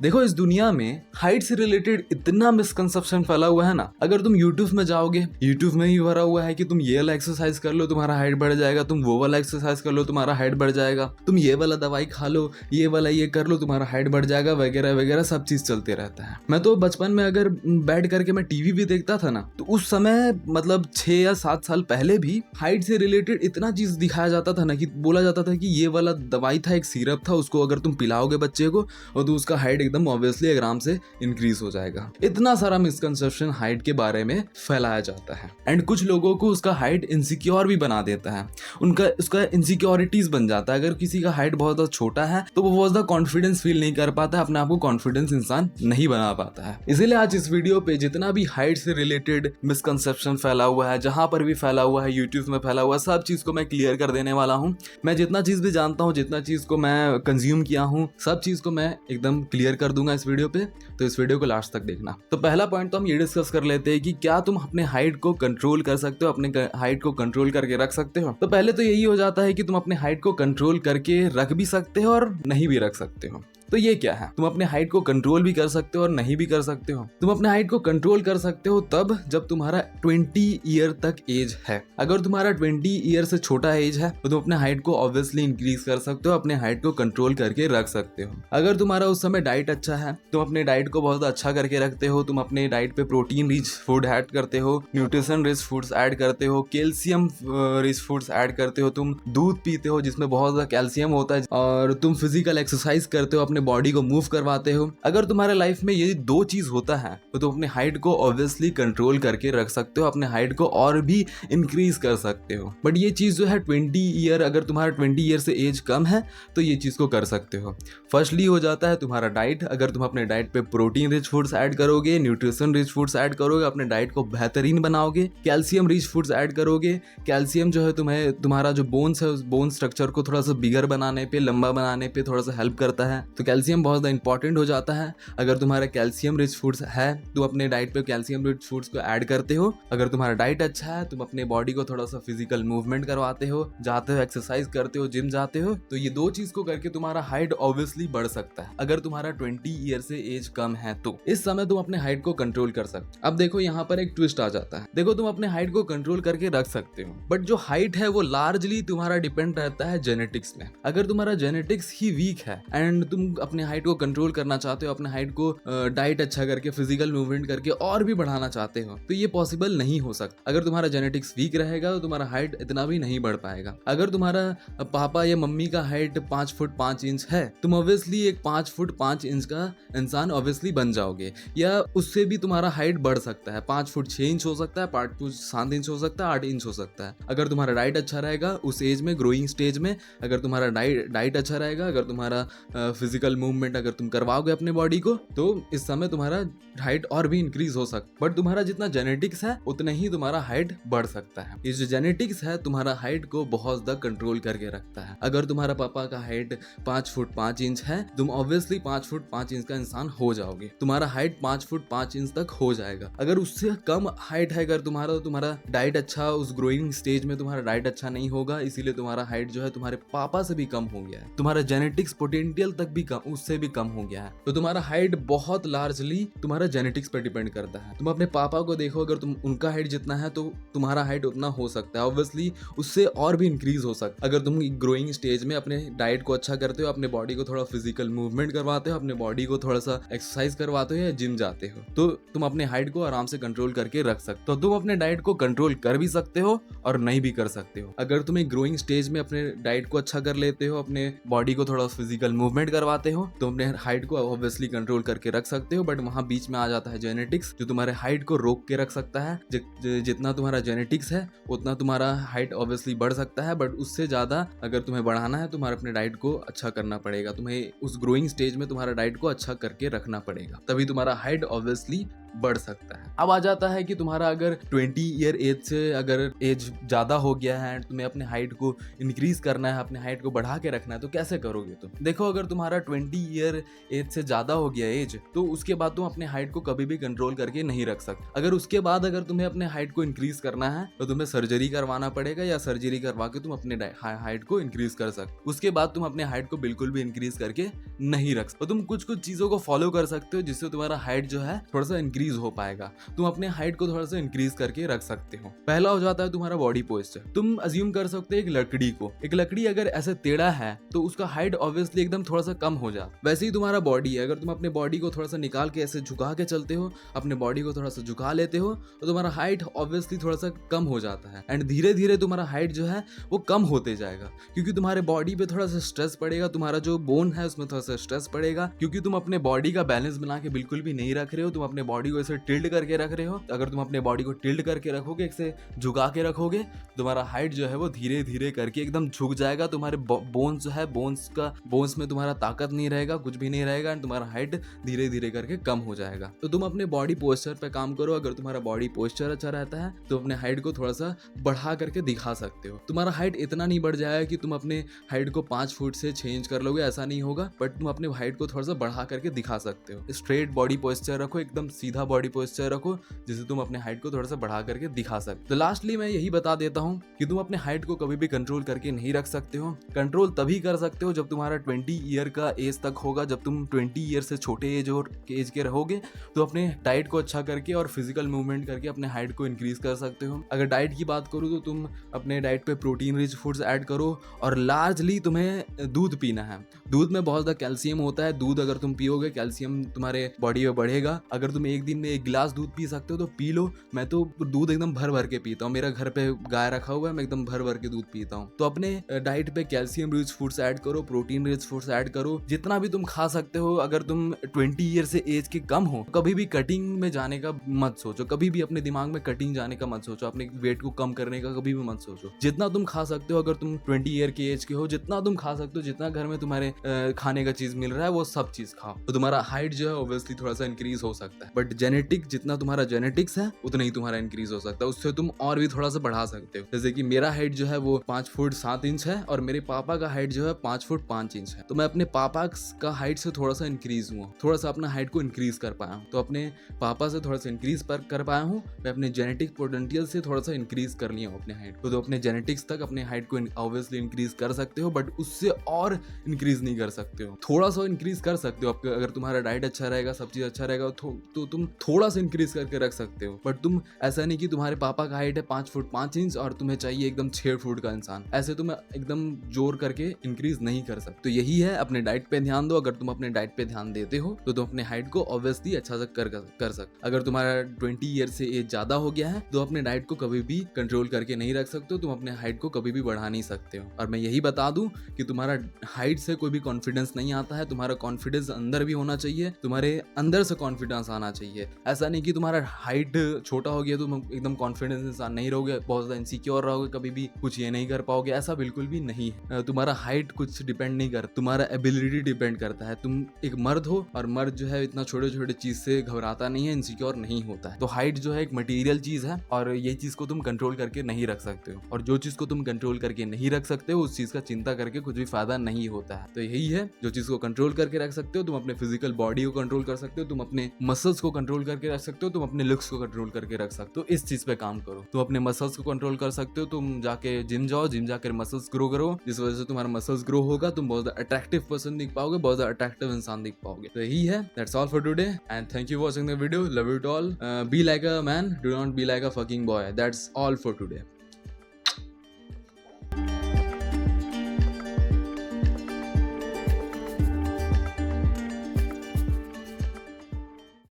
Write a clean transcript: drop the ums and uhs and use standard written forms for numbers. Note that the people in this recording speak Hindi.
देखो इस दुनिया में हाइट से रिलेटेड इतना मिसकंसेप्शन फैला हुआ है ना। अगर तुम यूट्यूब में जाओगे, यूट्यूब में ही भरा हुआ है कि तुम ये वाला एक्सरसाइज कर लो तुम्हारा हाइट बढ़ जाएगा, तुम वो वाला एक्सरसाइज कर लो तुम्हारा हाइट बढ़ जाएगा, तुम ये वाला दवाई खा लो, ये वाला ये कर लो तुम्हारा हाइट बढ़ जाएगा, वगैरह वगैरह सब चीज चलते रहता है। मैं तो बचपन में अगर बैठ करके मैं टीवी भी देखता था ना, तो उस समय मतलब 6 या 7 साल पहले भी हाइट से रिलेटेड इतना चीज दिखाया जाता था ना, कि बोला जाता था कि ये वाला दवाई था, एक सिरप था, उसको अगर तुम पिलाओगे बच्चे को और तो उसका हाइट एकदम ऑब्वियसली आराम से इंक्रीज हो जाएगा। इतना सारा मिसकंसेप्शन हाइट के बारे में फैलाया जाता है। एंड कुछ लोगों को उसका हाइट इनसिक्योर भी बना देता है, उसका इनसिक्योरिटीज बन जाता है। अगर किसी का हाइट बहुत ज़्यादा छोटा है तो वो बहुत ज़्यादा कॉन्फिडेंस फील नहीं कर पाता है, अपने आप को कॉन्फिडेंस इंसान नहीं बना पाता है। इसीलिए आज इस वीडियो पे जितना भी हाइट से रिलेटेड मिसकंसेप्शन फैला हुआ है, जहां पर भी फैला हुआ है, यूट्यूब में फैला हुआ है, सब चीज को मैं क्लियर कर देने वाला हूं। मैं जितना चीज भी जानता हूं, जितना चीज को मैं कंज्यूम किया हूं, सब चीज को मैं एकदम क्लियर कर दूंगा इस वीडियो पे। तो इस वीडियो को लास्ट तक देखना। तो पहला पॉइंट तो हम ये डिस्कस कर लेते हैं कि क्या तुम अपने हाइट को कंट्रोल कर सकते हो, अपने हाइट को कंट्रोल करके रख सकते हो। तो पहले तो यही हो जाता है कि तुम अपने हाइट को कंट्रोल करके रख भी सकते हो और नहीं भी रख सकते हो। तो ये क्या है, तुम अपने हाइट को कंट्रोल भी कर सकते हो और नहीं भी कर सकते हो। तुम अपने हाइट को कंट्रोल कर सकते हो तब जब तुम्हारा 20 ईयर तक एज है। अगर तुम्हारा 20 ईयर से छोटा एज है तो तुम अपने हाइट को ऑब्वियसली इंक्रीज कर सकते हो, अपने हाइट को कंट्रोल करके रख सकते हो। अगर तुम्हारा उस समय डाइट अच्छा है, तुम अपने डाइट को बहुत अच्छा करके रखते हो, तुम अपने डाइट पे प्रोटीन रिच फूड ऐड करते हो, न्यूट्रिशन रिच फूड्स ऐड करते हो, कैल्शियम रिच फूड्स ऐड करते हो, तुम दूध पीते हो जिसमें बहुत ज्यादा कैल्शियम होता है, और तुम फिजिकल एक्सरसाइज करते हो, अपने बॉडी को मूव करवाते हो। अगर तुम्हारे लाइफ में ये दो चीज होता है तो तुम अपने हाइट को ऑब्वियसली कंट्रोल करके रख सकते हो, अपने हाइट को और भी इंक्रीज कर सकते हो। बट ये चीज जो है 20 ईयर, अगर तुम्हारा 20 ईयर से एज कम है तो ये चीज को कर सकते हो। फर्स्टली हो जाता है तुम्हारा डाइट। अगर तुम अपने डाइट पे प्रोटीन रिच फूड्स ऐड करोगे, न्यूट्रिशन रिच फूड्स ऐड करोगे, अपने डाइट को बेहतरीन बनाओगे, कैल्शियम रिच फूड्स ऐड करोगे। कैल्शियम जो है तुम्हारा जो बोन्स है उस बोन स्ट्रक्चर को थोड़ा सा बिगर बनाने पे, लंबा बनाने पे थोड़ा सा हेल्प करता है। तो कैल्शियम बहुत ज़्यादा इंपॉर्टेंट हो जाता है। अगर तुम्हारा कैल्शियम रिच फूड्स है तो अपने डाइट पे कैल्शियम रिच फूड्स को ऐड करते हो। अगर तुम्हारा डाइट अच्छा है, तुम अपने बॉडी को थोड़ा सा फिजिकल मूवमेंट करवाते हो, जाते हो एक्सरसाइज करते हो, जिम जाते हो, तो ये दो चीज को करके तुम्हारा हाइट ऑब्वियसली बढ़ सकता है। अगर तुम्हारा 20 ईयर से एज कम है तो इस समय तुम अपने हाइट को कंट्रोल कर सकते हो। अब देखो यहाँ पर एक ट्विस्ट आ जाता है। देखो तुम अपने हाइट को कंट्रोल करके रख सकते हो, बट जो हाइट है वो लार्जली तुम्हारा डिपेंड रहता है जेनेटिक्स में। अगर तुम्हारा जेनेटिक्स ही वीक है एंड तुम अपने हाइट को कंट्रोल करना चाहते हो, अपने हाइट को डाइट अच्छा करके, फिजिकल मूवमेंट करके और भी बढ़ाना चाहते हो, तो ये पॉसिबल नहीं हो सकता। अगर तुम्हारा जेनेटिक्स वीक रहेगा तो तुम्हारा हाइट इतना भी नहीं बढ़ पाएगा। अगर तुम्हारा पापा या मम्मी का हाइट 5 फुट 5 इंच है, तुम ऑब्वियसली एक 5 फुट 5 इंच का इंसान ऑब्वियसली बन जाओगे, या उससे भी तुम्हारा हाइट बढ़ सकता है। 5 फुट 6 इंच हो सकता है, 5 फुट 7 इंच हो सकता है, 8 इंच हो सकता है। अगर तुम्हारा डाइट अच्छा रहेगा उस एज में, ग्रोइंग स्टेज में, अगर तुम्हारा डाइट अच्छा रहेगा, अगर तुम्हारा फिजिकल मूवमेंट अगर तुम करवाओगे अपने बॉडी को, तो इस समय तुम्हारा हाइट और भी इंक्रीज हो सकता है। बट तुम्हारा जितना जेनेटिक्स है उतना ही तुम्हारा हाइट बढ़ सकता है। ये जो जेनेटिक्स है तुम्हारा हाइट को बहुत ज्यादा कंट्रोल करके रखता है। अगर तुम्हारा पापा का हाइट 5 फुट 5 इंच है, तुम ऑब्वियसली 5 फुट 5 इंच का इंसान हो जाओगे। तुम्हारा हाइट 5 फुट 5 इंच तक हो जाएगा। अगर उससे कम हाइट है अगर तुम्हारा, तो तुम्हारा डाइट अच्छा, उस ग्रोइंग स्टेज में तुम्हारा डाइट अच्छा नहीं होगा, इसीलिए तुम्हारा हाइट जो है तुम्हारे पापा से भी कम हो गया है। तुम्हारा जेनेटिक्स पोटेंशियल तक भी कम, उससे भी कम हो गया है। तो तुम्हारा हाइट बहुत लार्जली तुम्हारा जेनेटिक्स पर डिपेंड करता है। तुम अपने पापा को देखो, अगर तुम उनका हाइट जितना है तो तुम्हारा हाइट उतना हो सकता है, ऑब्वियसली उससे और भी इंक्रीज हो सकता है। अगर तुम ग्रोइंग स्टेज में अपने डाइट को अच्छा करते हो, अपने बॉडी को थोड़ा फिजिकल मूवमेंट करवाते हो, अपने बॉडी को थोड़ा सा एक्सरसाइज करवाते हो या जिम जाते हो, तो तुम अपने हाइट को आराम से कंट्रोल करके रख सकते हो। तो तुम अपने डाइट को कंट्रोल कर भी सकते हो और नहीं भी कर सकते हो। अगर तुम ग्रोइंग स्टेज में अपने डाइट को अच्छा कर लेते हो, अपने बॉडी को थोड़ा फिजिकल मूवमेंट करवाते हो, तो अपने हाइट को ऑब्वियसली कंट्रोल करके रख सकते हो। बट वहां बीच में आ जाता है जेनेटिक्स, जो तुम्हारे हाइट को रोक के रख सकता है। जितना तुम्हारा जेनेटिक्स है उतना तुम्हारा हाइट ऑब्वियसली बढ़ सकता है, बट उससे ज्यादा अगर तुम्हें बढ़ाना है तुम्हारे अपने डाइट को अच्छा करना पड़ेगा। तुम्हें उस ग्रोइंग स्टेज में तुम्हारा डाइट को अच्छा करके रखना पड़ेगा, तभी तुम्हारा हाइट ऑब्वियसली बढ़ सकता है। अब आ जाता है कि तुम्हारा अगर 20 ईयर एज से अगर एज ज़्यादा हो गया है एंड तुम्हें अपने हाइट को इंक्रीज करना है, अपने हाइट को बढ़ा के रखना है, तो कैसे करोगे तुम? देखो, अगर तुम्हारा 20 ईयर एज से ज़्यादा हो गया एज, तो उसके बाद तुम अपने हाइट को कभी भी कंट्रोल करके नहीं रख सकते। अगर उसके बाद अगर तुम्हें अपने हाइट को इंक्रीज करना है तो तुम्हें सर्जरी करवाना पड़ेगा, या सर्जरी करवा के तुम अपने हाइट को इंक्रीज कर सकते। उसके बाद तुम अपने हाइट को बिल्कुल भी इंक्रीज करके नहीं रख सकते। तो तुम कुछ कुछ चीज़ों को फॉलो कर सकते हो जिससे तुम्हारा हाइट जो है थोड़ा सा इंक्रीज हो पाएगा। तुम अपने हाइट को थोड़ा सा इंक्रीज करके रख सकते हो। पहला हो जाता है तुम्हारा बॉडी पोस्चर। तुम अज्यूम कर सकते हो एक लकड़ी अगर ऐसे टेढ़ा है तो उसका हाइट ऑब्वियसली एकदम थोड़ा सा कम हो जाता। वैसे ही तुम्हारा बॉडी है, अगर तुम अपने बॉडी को थोड़ा सा निकाल के ऐसे झुका के चलते हो, अपने बॉडी को थोड़ा सा झुका लेते हो, तो तुम्हारा हाइट ऑब्वियसली थोड़ा सा कम हो जाता है एंड धीरे धीरे तुम्हारा हाइट जो है वो कम होते जाएगा, क्योंकि तुम्हारे बॉडी पे थोड़ा सा स्ट्रेस पड़ेगा, तुम्हारा जो बोन है उसमें थोड़ा सा स्ट्रेस पड़ेगा, क्योंकि तुम अपने बॉडी का बैलेंस बना के बिल्कुल भी नहीं रख रहे हो। तुम अपने बॉडी को ऐसे टिल्ट करके रख रहे हो। अगर तुम अपने बॉडी को टिल्ट करके रखोगे, ऐसे झुका के रखोगे, तुम्हारा हाइट जो है वो धीरे धीरे करके एकदम झुक जाएगा। तुम्हारे बोन्स जो है, बोन्स में तुम्हारा ताकत नहीं रहेगा, कुछ भी नहीं रहेगा एंड तुम्हारा हाइट धीरे धीरे करके कम हो जाएगा। तो तुम अपने बॉडी पोस्चर पे काम करो। अगर तुम्हारा बॉडी पोस्चर अच्छा रहता है तो अपने हाइट को थोड़ा सा बढ़ा करके दिखा सकते हो। तुम्हारा हाइट इतना नहीं बढ़ जाएगा कि तुम अपने हाइट को 5 फुट से चेंज कर लोगे, ऐसा नहीं होगा, बट तुम अपने हाइट को थोड़ा सा बढ़ा करके दिखा सकते हो। स्ट्रेट बॉडी पोस्चर रखो, एकदम सीधा बॉडी पोस्चर रखो, जिससे तुम अपने हाइट को थोड़ा सा बढ़ा करके दिखा सकते हो। तो लास्टली मैं यही बता देता हूँ कि तुम अपने हाइट को कभी भी कंट्रोल करके नहीं रख सकते हो। कंट्रोल तभी कर सकते हो जब तुम्हारा 20 ईयर का एज तक होगा। जब तुम 20 ईयर से छोटे एज के रहोगे तो अपने डाइट को अच्छा करके और फिजिकल मूवमेंट करके अपने हाइट को इंक्रीज कर सकते हो। अगर डाइट की बात करूँ तो तुम अपने डाइट पे प्रोटीन रिच फूड्स ऐड करो और लार्जली तुम्हें दूध पीना है। दूध में बहुत ज़्यादा कैल्शियम होता है। दूध अगर तुम पियोगे, कैल्शियम तुम्हारे बॉडी में बढ़ेगा। अगर तुम एक दिन में 1 गिलास दूध पी सकते हो तो पी लो। मैं तो दूध एकदम भर भर के पीता हूँ। मेरा घर पे गाय रखा हुआ है, मैं एकदम भर भर के दूध पीता हूँ। तो अपने डाइट पे कैल्शियम रिच फूड्स ऐड करो, प्रोटीन रिच फूड्स ऐड करो, जितना भी तुम खा सकते हो। अगर तुम 20 ईयर से एज के कम हो, कभी भी कटिंग में जाने का मत सोचो। कभी भी अपने दिमाग में कटिंग जाने का मत सोचो। अपने वेट को कम करने का कभी भी मत सोचो। जितना तुम खा सकते हो, अगर तुम 20 ईयर के एज के हो, जितना तुम खा सकते हो, जितना घर में तुम्हारे खाने का चीज मिल रहा है वो सब चीज खाओ। तो तुम्हारा हाइट जो है ऑब्वियसली थोड़ा सा इंक्रीज हो सकता है, बट जेनेटिक, जितना तुम्हारा जेनेटिक्स है उतना ही तुम्हारा इंक्रीज हो सकता है। उससे तुम और भी थोड़ा सा बढ़ा सकते हो। जैसे कि मेरा हाइट जो है वो 5 फुट 7 इंच है और मेरे पापा का हाइट जो है 5 फुट 5 इंच है। तो मैं अपने पापा का हाइट से थोड़ा सा इंक्रीज हुआ, थोड़ा सा अपना हाइट को इंक्रीज कर पाया हूँ। तो अपने पापा से थोड़ा सा इंक्रीज कर पाया हूँ। मैं अपने जेनेटिक पोटेंशियल से थोड़ा सा इंक्रीज कर लिया हूँ अपने हाइट को। तो अपने जेनेटिक्स तक अपने हाइट को ऑब्वियसली इंक्रीज कर सकते हो, बट उससे और इंक्रीज नहीं कर सकते हो। थोड़ा सा इंक्रीज कर सकते हो। अगर तुम्हारा डाइट अच्छा रहेगा, सब चीज अच्छा रहेगा, तो तुम थोड़ा सा इंक्रीज करके रख सकते हो। बट तुम ऐसा नहीं कि तुम्हारे पापा का हाइट है 5 फुट 5 इंच और तुम्हें चाहिए एकदम 6 फुट का इंसान, ऐसे तुम एकदम जोर करके इंक्रीज नहीं कर सकते। तो यही है, अपने डाइट पे ध्यान दो। अगर तुम अपने डाइट पे ध्यान देते हो तो तुम अपने हाइट को ऑब्वियसली अच्छा से कर सकते। अगर तुम्हारा 20 ईयर से एज ज्यादा हो गया है तो अपने डाइट को कभी भी कंट्रोल करके नहीं रख सकते हो। तुम अपने हाइट को कभी भी बढ़ा नहीं सकते हो। और मैं यही बता दूं कि तुम्हारा हाइट से कोई भी कॉन्फिडेंस नहीं आता है। तुम्हारा कॉन्फिडेंस अंदर भी होना चाहिए, तुम्हारे अंदर से कॉन्फिडेंस आना चाहिए। ऐसा नहीं कि तुम्हारा हाइट छोटा हो गया तुम एकदम कॉन्फिडेंस इंसान नहीं रहोगे, बहुत ज्यादा इनसिक्योर रहोगे, कभी भी कुछ ये नहीं कर पाओगे। ऐसा बिल्कुल भी नहीं है। तुम्हारा हाइट कुछ डिपेंड नहीं करता, तुम्हारा एबिलिटी डिपेंड करता है। तुम एक मर्द हो और मर्द जो है इतना छोटे छोटे चीज से घबराता नहीं है, इनसिक्योर नहीं होता है। तो हाइट जो है एक मटेरियल चीज है और ये चीज को तुम कंट्रोल करके नहीं रख सकते हो। और जो चीज को तुम कंट्रोल करके नहीं रख सकते हो उस चीज का चिंता करके कुछ भी फायदा नहीं होता है। तो यही है, जो चीज को कंट्रोल करके रख सकते हो, तुम अपने फिजिकल बॉडी को कंट्रोल कर सकते हो, तुम अपने मसल्स को कंट्रोल करके रख सकते हो, तुम अपने लुक्स को कंट्रोल करके रख सकते हो। इस चीज पे काम करो। तुम अपने मसल्स को कंट्रोल कर सकते हो, तुम जाके जिम जाओ, जिम जाकर मसल्स ग्रो करो, जिस वजह से तुम्हारा मसल्स ग्रो होगा, तुम बहुत अट्रैक्टिव पर्सन दिख पाओगे, बहुत ज्यादा अट्रैक्टिव इंसान दिख पाओगे। तो यही है, that's all for today and thank you watching the video. Love you all. Be like a man, do not be like a fucking boy. That's all for today.